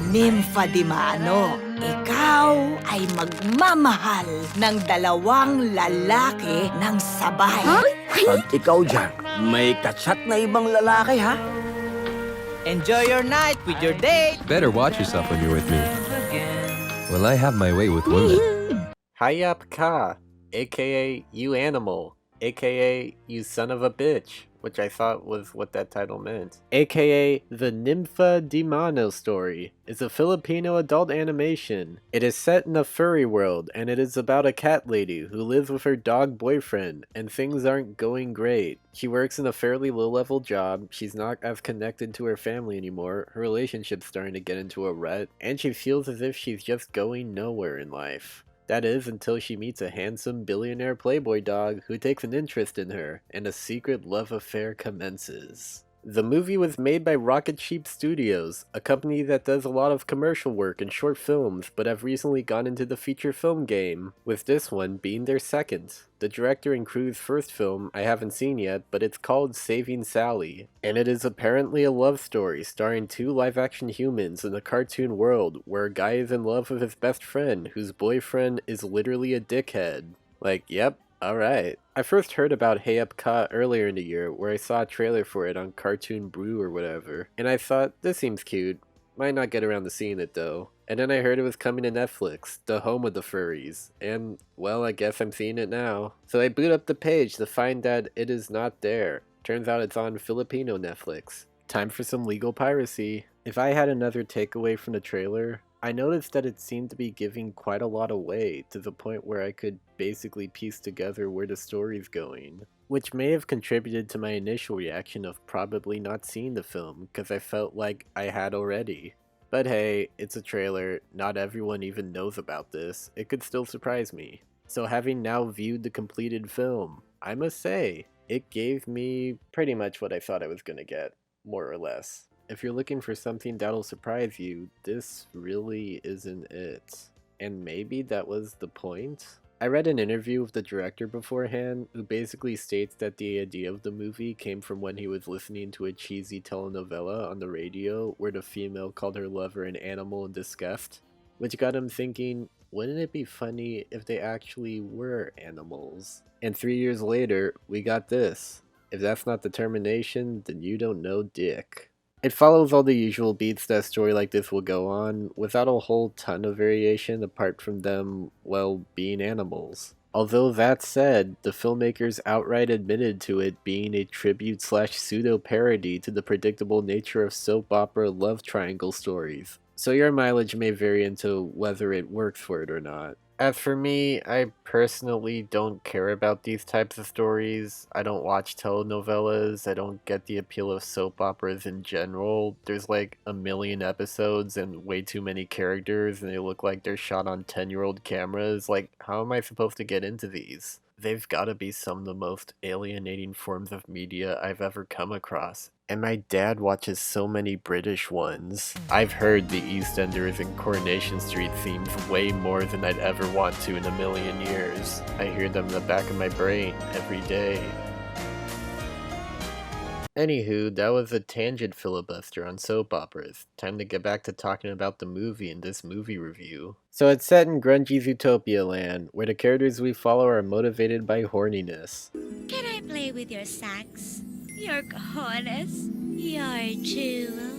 Nympha di Mano, ikaw ay magmamahal ng dalawang lalaki ng sabay. Pag ikaw dyan, may katsat na ibang lalaki, ha? Enjoy your night with your date. Better watch yourself when you're with me. Will I have my way with women? Hayop ka, aka you animal, aka you son of a bitch, which I thought was what that title meant. AKA The Nympha di Mano story is a Filipino adult animation. It is set in a furry world, and it is about a cat lady who lives with her dog boyfriend, and things aren't going great. She works in a fairly low-level job, she's not as connected to her family anymore, her relationship's starting to get into a rut, and she feels as if she's just going nowhere in life. That is, until she meets a handsome billionaire playboy dog who takes an interest in her, and a secret love affair commences. The movie was made by Rocket Sheep Studios, a company that does a lot of commercial work and short films, but have recently gone into the feature film game, with this one being their second. The director and crew's first film I haven't seen yet, but it's called Saving Sally, and it is apparently a love story starring two live-action humans in a cartoon world where a guy is in love with his best friend whose boyfriend is literally a dickhead. Like, yep. Alright. I first heard about Hayop earlier in the year, where I saw a trailer for it on Cartoon Brew or whatever, and I thought, this seems cute. Might not get around to seeing it though. And then I heard it was coming to Netflix, the home of the furries, and, well, I guess I'm seeing it now. So I boot up the page to find that it is not there. Turns out it's on Filipino Netflix. Time for some legal piracy. If I had another takeaway from the trailer, I noticed that it seemed to be giving quite a lot away, to the point where I could basically piece together where the story's going. Which may have contributed to my initial reaction of probably not seeing the film, because I felt like I had already. But hey, it's a trailer, not everyone even knows about this, it could still surprise me. So having now viewed the completed film, I must say, it gave me pretty much what I thought I was gonna get, more or less. If you're looking for something that'll surprise you, this really isn't it. And maybe that was the point? I read an interview with the director beforehand, who basically states that the idea of the movie came from when he was listening to a cheesy telenovela on the radio where the female called her lover an animal in disgust, which got him thinking, wouldn't it be funny if they actually were animals? And 3 years later, we got this. If that's not determination, then you don't know dick. It follows all the usual beats that a story like this will go on, without a whole ton of variation apart from them, well, being animals. Although that said, the filmmakers outright admitted to it being a tribute slash pseudo-parody to the predictable nature of soap opera love triangle stories. So your mileage may vary into whether it works for it or not. As for me, I personally don't care about these types of stories. I don't watch telenovelas, I don't get the appeal of soap operas in general. There's like a million episodes and way too many characters and they look like they're shot on 10-year-old cameras. Like, how am I supposed to get into these? They've gotta be some of the most alienating forms of media I've ever come across. And my dad watches so many British ones. I've heard the EastEnders and Coronation Street themes way more than I'd ever want to in a million years. I hear them in the back of my brain every day. Anywho, that was a tangent filibuster on soap operas. Time to get back to talking about the movie in this movie review. So it's set in grungy Zootopia land, where the characters we follow are motivated by horniness. Can I play with your sax? Your cojones? Your jewels?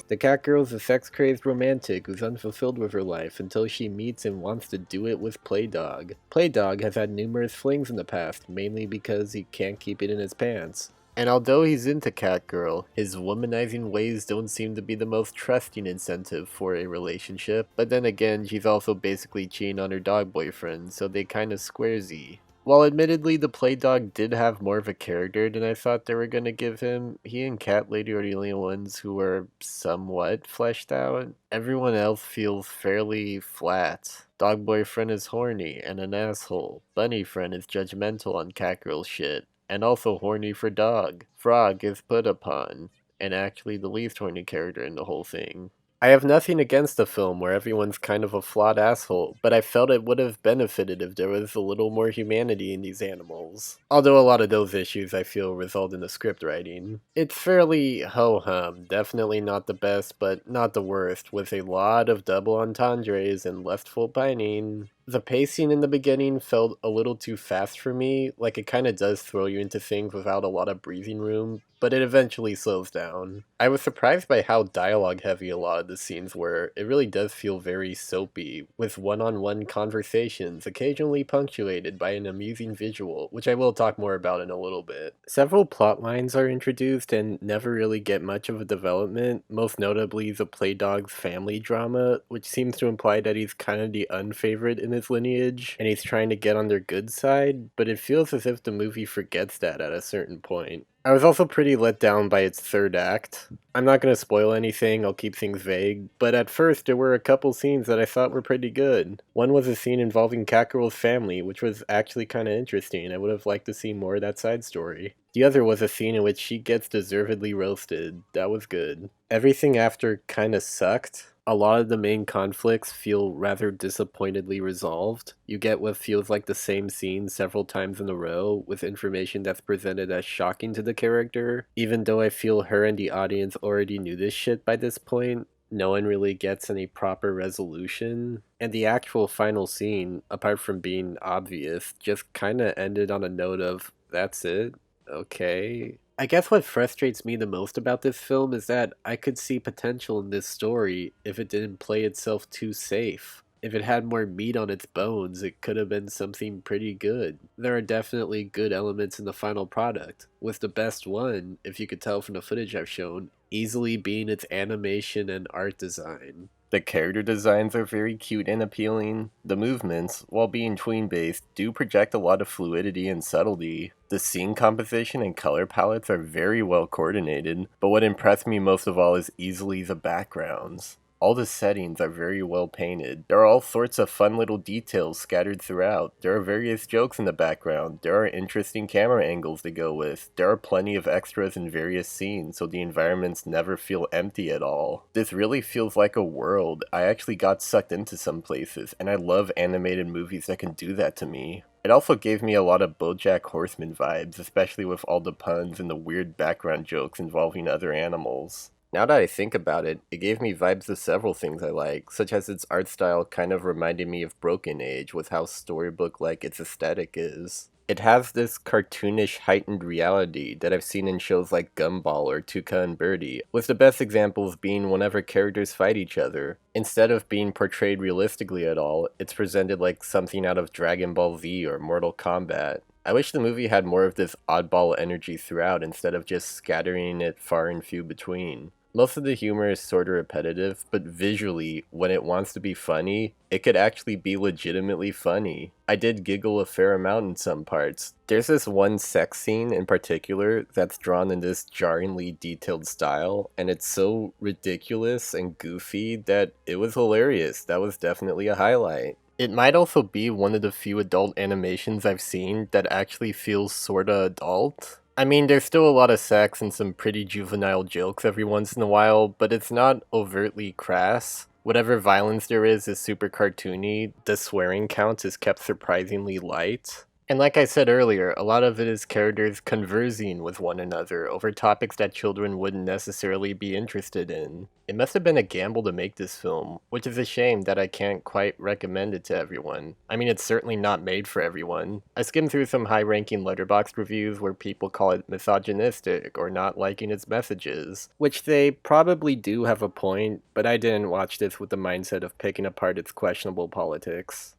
The cat girl is a sex-crazed romantic who's unfulfilled with her life until she meets and wants to do it with Playdog. Playdog has had numerous flings in the past, mainly because he can't keep it in his pants. And although he's into Catgirl, his womanizing ways don't seem to be the most trusting incentive for a relationship, but then again, she's also basically cheating on her dog boyfriend, so they kinda squaresy. While admittedly the Playdog did have more of a character than I thought they were gonna give him, he and Cat Lady are the only ones who are somewhat fleshed out. Everyone else feels fairly flat. Dog boyfriend is horny and an asshole. Bunny friend is judgmental on Catgirl shit, and also horny for dog. Frog is put upon, and actually the least horny character in the whole thing. I have nothing against a film where everyone's kind of a flawed asshole, but I felt it would have benefited if there was a little more humanity in these animals. Although a lot of those issues I feel result in the script writing. It's fairly ho-hum, definitely not the best, but not the worst, with a lot of double entendres and lustful pining. The pacing in the beginning felt a little too fast for me, like it kinda does throw you into things without a lot of breathing room, but it eventually slows down. I was surprised by how dialogue heavy a lot of the scenes were. It really does feel very soapy, with one-on-one conversations, occasionally punctuated by an amusing visual, which I will talk more about in a little bit. Several plot lines are introduced and never really get much of a development, most notably the Playdog's family drama, which seems to imply that he's kind of the unfavorite in his lineage, and he's trying to get on their good side, but it feels as if the movie forgets that at a certain point. I was also pretty let down by its third act. I'm not going to spoil anything, I'll keep things vague, but at first there were a couple scenes that I thought were pretty good. One was a scene involving Kakarot's family, which was actually kind of interesting. I would have liked to see more of that side story. The other was a scene in which she gets deservedly roasted. That was good. Everything after kinda sucked. A lot of the main conflicts feel rather disappointedly resolved. You get what feels like the same scene several times in a row, with information that's presented as shocking to the character. Even though I feel her and the audience already knew this shit by this point, no one really gets any proper resolution. And the actual final scene, apart from being obvious, just kinda ended on a note of, that's it? Okay. I guess what frustrates me the most about this film is that I could see potential in this story if it didn't play itself too safe. If it had more meat on its bones, it could have been something pretty good. There are definitely good elements in the final product, with the best one, if you could tell from the footage I've shown, easily being its animation and art design. The character designs are very cute and appealing. The movements, while being tween-based, do project a lot of fluidity and subtlety. The scene composition and color palettes are very well coordinated, but what impressed me most of all is easily the backgrounds. All the settings are very well painted. There are all sorts of fun little details scattered throughout. There are various jokes in the background. There are interesting camera angles to go with. There are plenty of extras in various scenes, so the environments never feel empty at all. This really feels like a world. I actually got sucked into some places, and I love animated movies that can do that to me. It also gave me a lot of BoJack Horseman vibes, especially with all the puns and the weird background jokes involving other animals. Now that I think about it, it gave me vibes of several things I like, such as its art style kind of reminded me of Broken Age with how storybook-like its aesthetic is. It has this cartoonish heightened reality that I've seen in shows like Gumball or Tuca and Birdie, with the best examples being whenever characters fight each other. Instead of being portrayed realistically at all, it's presented like something out of Dragon Ball Z or Mortal Kombat. I wish the movie had more of this oddball energy throughout instead of just scattering it far and few between. Most of the humor is sorta repetitive, but visually, when it wants to be funny, it could actually be legitimately funny. I did giggle a fair amount in some parts. There's this one sex scene in particular that's drawn in this jarringly detailed style, and it's so ridiculous and goofy that it was hilarious. That was definitely a highlight. It might also be one of the few adult animations I've seen that actually feels sorta adult. I mean, there's still a lot of sex and some pretty juvenile jokes every once in a while, but it's not overtly crass. Whatever violence there is super cartoony, the swearing count is kept surprisingly light. And like I said earlier, a lot of it is characters conversing with one another over topics that children wouldn't necessarily be interested in. It must have been a gamble to make this film, which is a shame that I can't quite recommend it to everyone. I mean, it's certainly not made for everyone. I skimmed through some high-ranking Letterboxd reviews where people call it misogynistic or not liking its messages, which they probably do have a point, but I didn't watch this with the mindset of picking apart its questionable politics.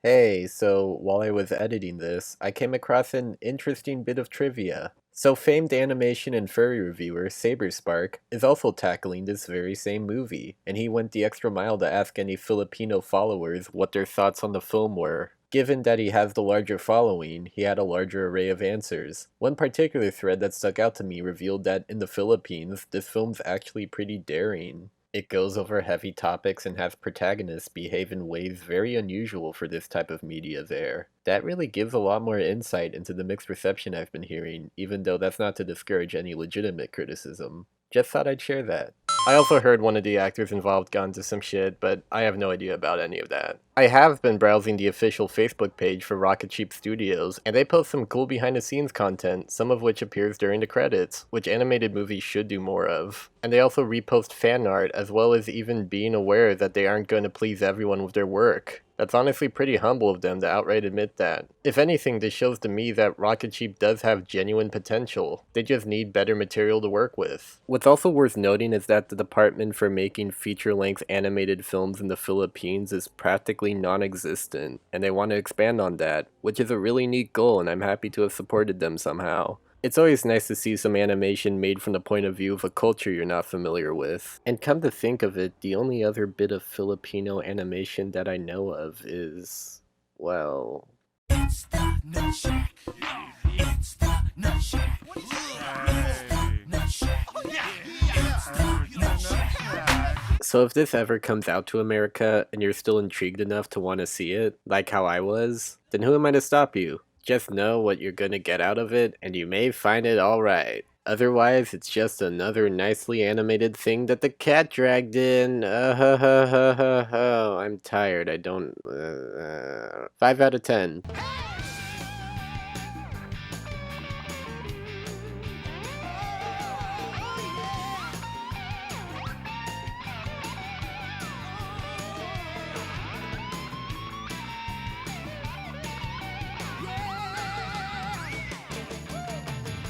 Hey, so while I was editing this, I came across an interesting bit of trivia. So famed animation and furry reviewer Saberspark is also tackling this very same movie, and he went the extra mile to ask any Filipino followers what their thoughts on the film were. Given that he has the larger following, he had a larger array of answers. One particular thread that stuck out to me revealed that in the Philippines, this film's actually pretty daring. It goes over heavy topics and has protagonists behave in ways very unusual for this type of media there. That really gives a lot more insight into the mixed reception I've been hearing, even though that's not to discourage any legitimate criticism. Just thought I'd share that. I also heard one of the actors involved got into some shit, but I have no idea about any of that. I have been browsing the official Facebook page for Rocket Sheep Studios, and they post some cool behind the scenes content, some of which appears during the credits, which animated movies should do more of. And they also repost fan art, as well as even being aware that they aren't going to please everyone with their work. That's honestly pretty humble of them to outright admit that. If anything, this shows to me that Rocket Sheep does have genuine potential. They just need better material to work with. What's also worth noting is that the department for making feature-length animated films in the Philippines is practically non-existent, and they want to expand on that, which is a really neat goal, and I'm happy to have supported them somehow. It's always nice to see some animation made from the point of view of a culture you're not familiar with. And come to think of it, the only other bit of Filipino animation that I know of is, well... It's the Nut Shack. It's the Nut Shack. It's the Nut Shack. It's the Nut Shack. So if this ever comes out to America and you're still intrigued enough to want to see it, like how I was, then who am I to stop you? Just know what you're gonna get out of it, and you may find it alright. Otherwise, it's just another nicely animated thing that the cat dragged in. I'm tired, I don't... 5 out of 10.